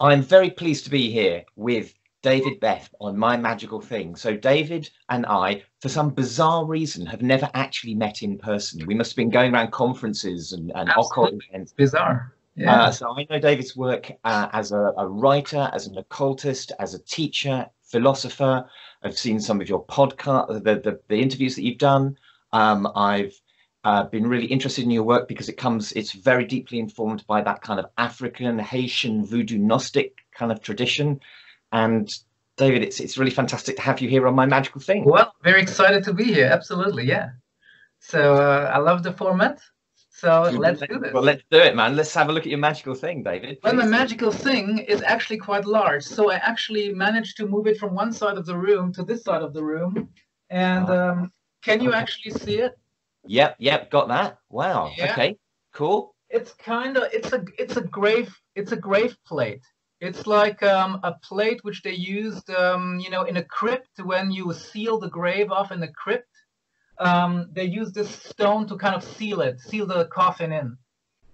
I'm very pleased to be here with David Beth on My Magical Thing. So David and I, for some bizarre reason, have never actually met in person. We must have been going around conferences and occult events. Bizarre. Yeah. So I know David's work as a writer, as an occultist, as a teacher, philosopher. I've seen some of your podcast, the interviews that you've done. I've been really interested in your work because it's very deeply informed by that kind of African, Haitian, voodoo Gnostic kind of tradition. And David, it's really fantastic to have you here on My Magical Thing. Well, very excited to be here. Absolutely, yeah. So I love the format. So let's do this. Well, let's do it, man. Let's have a look at your magical thing, David. Well, my magical thing is actually quite large. So I actually managed to move it from one side of the room to this side of the room. And can you actually see it? Yep, got that. Wow. Yeah. Okay, cool. It's a grave plate. It's like a plate which they used, in a crypt when you seal the grave off in the crypt. They use this stone to kind of seal the coffin in.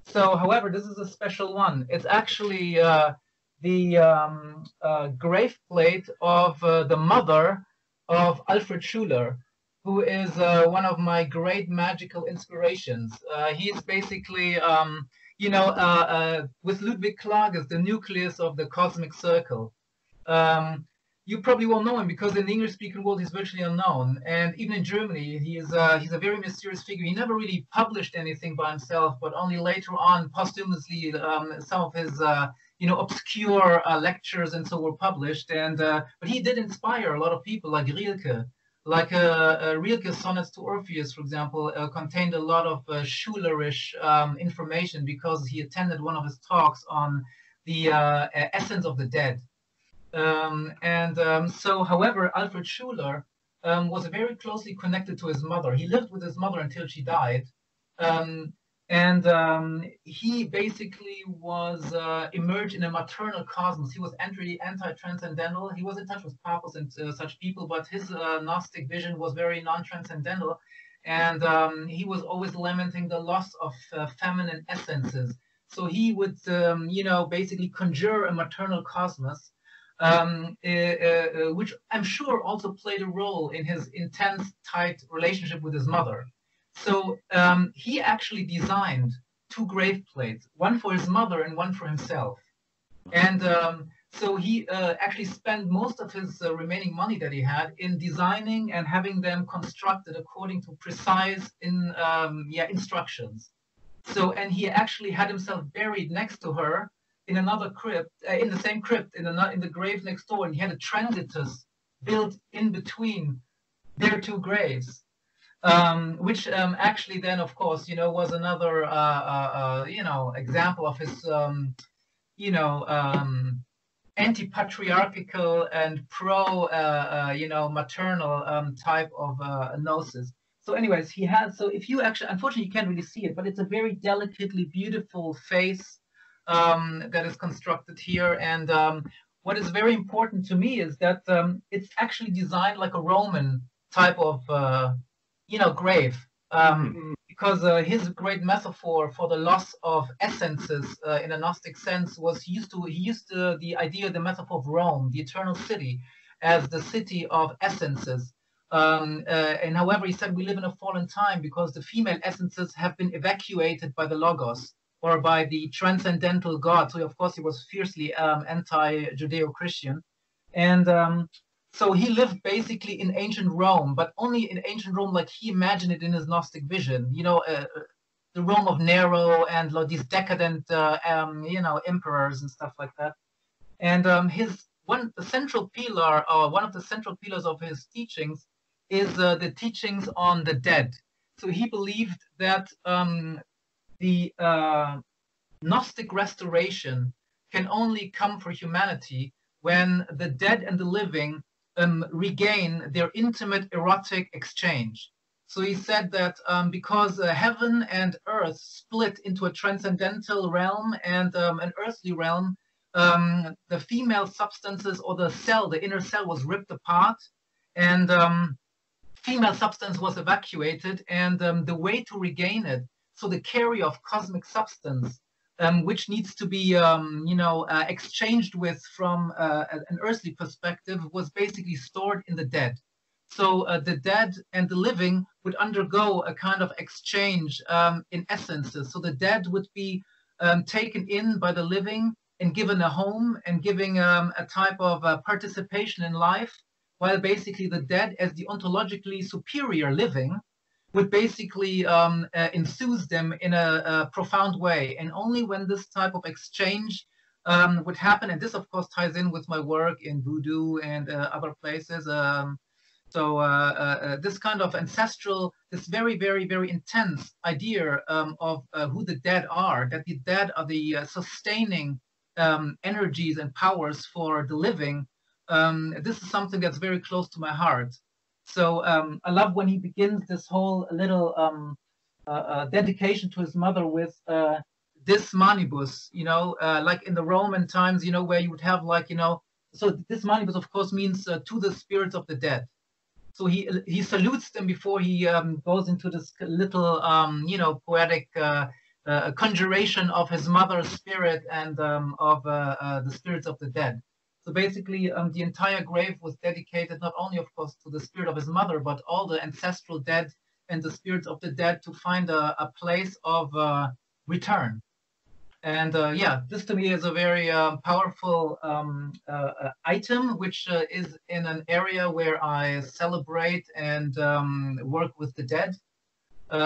So, however, this is a special one. It's actually the grave plate of the mother of Alfred Schuler, who is one of my great magical inspirations. He's basically, with Ludwig Klages, the nucleus of the cosmic circle. You probably won't know him because in the English-speaking world he's virtually unknown, and even in Germany he's a very mysterious figure. He never really published anything by himself, but only later on, posthumously, some of his obscure lectures and so were published. And but he did inspire a lot of people, like Rilke. Like Rilke's Sonnets to Orpheus, for example, contained a lot of Schulerish information because he attended one of his talks on the essence of the dead. So, however, Alfred Schuler was very closely connected to his mother. He lived with his mother until she died. He basically was emerged in a maternal cosmos. He was anti-transcendental. He was in touch with papas and such people, but his Gnostic vision was very non-transcendental. And he was always lamenting the loss of feminine essences. So he would, basically conjure a maternal cosmos, which I'm sure also played a role in his intense, tight relationship with his mother. So he actually designed two grave plates, one for his mother and one for himself. And so he actually spent most of his remaining money that he had in designing and having them constructed according to precise instructions. So, and he actually had himself buried next to her in another crypt, in the same crypt, in the grave next door, and he had a transitus built in between their two graves. Which actually then, of course, was another, example of his, anti-patriarchal and maternal type of gnosis. So anyways, so if you actually, unfortunately, you can't really see it, but it's a very delicately beautiful face that is constructed here. And what is very important to me is that it's actually designed like a Roman type of grave, because his great metaphor for the loss of essences in a Gnostic sense was he used the idea, the metaphor of Rome, the eternal city, as the city of essences. And however, he said we live in a fallen time because the female essences have been evacuated by the Logos or by the transcendental God. So of course he was fiercely anti-Judeo-Christian, and so he lived basically in ancient Rome, but only in ancient Rome like he imagined it in his Gnostic vision. The Rome of Nero and these decadent, emperors and stuff like that. And one of the central pillars of his teachings is the teachings on the dead. So he believed that the Gnostic restoration can only come for humanity when the dead and the living regain their intimate erotic exchange. So he said that because heaven and earth split into a transcendental realm and an earthly realm, the female substances or the cell, the inner cell, was ripped apart, and female substance was evacuated, and the way to regain it, so the carrier of cosmic substance, which needs to be, exchanged with from an earthly perspective, was basically stored in the dead. So the dead and the living would undergo a kind of exchange in essences. So the dead would be taken in by the living and given a home and giving a type of participation in life, while basically the dead, as the ontologically superior living, would basically enthuse them in a profound way. And only when this type of exchange would happen, and this of course ties in with my work in voodoo and other places. This kind of ancestral, this very, very, very intense idea of who the dead are, that the dead are the sustaining energies and powers for the living. This is something that's very close to my heart. So I love when he begins this whole little dedication to his mother with dis manibus, like in the Roman times, where you would have like, so dis manibus, of course, means to the spirits of the dead. So he salutes them before he goes into this little, poetic conjuration of his mother's spirit and of the spirits of the dead. So basically, the entire grave was dedicated not only, of course, to the spirit of his mother, but all the ancestral dead and the spirits of the dead to find a place of return. And this to me is a very powerful item, which is in an area where I celebrate and work with the dead. We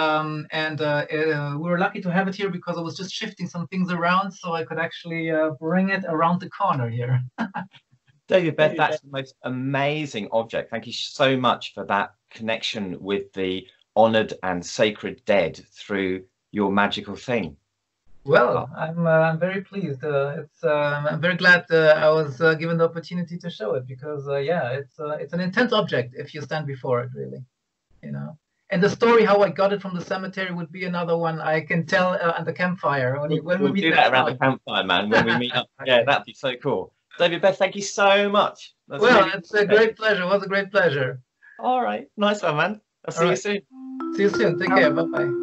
were lucky to have it here because I was just shifting some things around so I could actually bring it around the corner here. David, Beth, that's the most amazing object. Thank you so much for that connection with the honored and sacred dead through your magical thing. Well, I'm very pleased. I'm very glad I was given the opportunity to show it because it's an intense object if you stand before it, really, And the story how I got it from the cemetery would be another one I can tell at the campfire when we meet. Do that around the campfire, man. When we meet up, yeah, that'd be so cool. David, Beth, thank you so much. That's really it's a great pleasure. It was a great pleasure. All right, nice one, man. I'll see you soon. See you soon. Take care. Bye bye.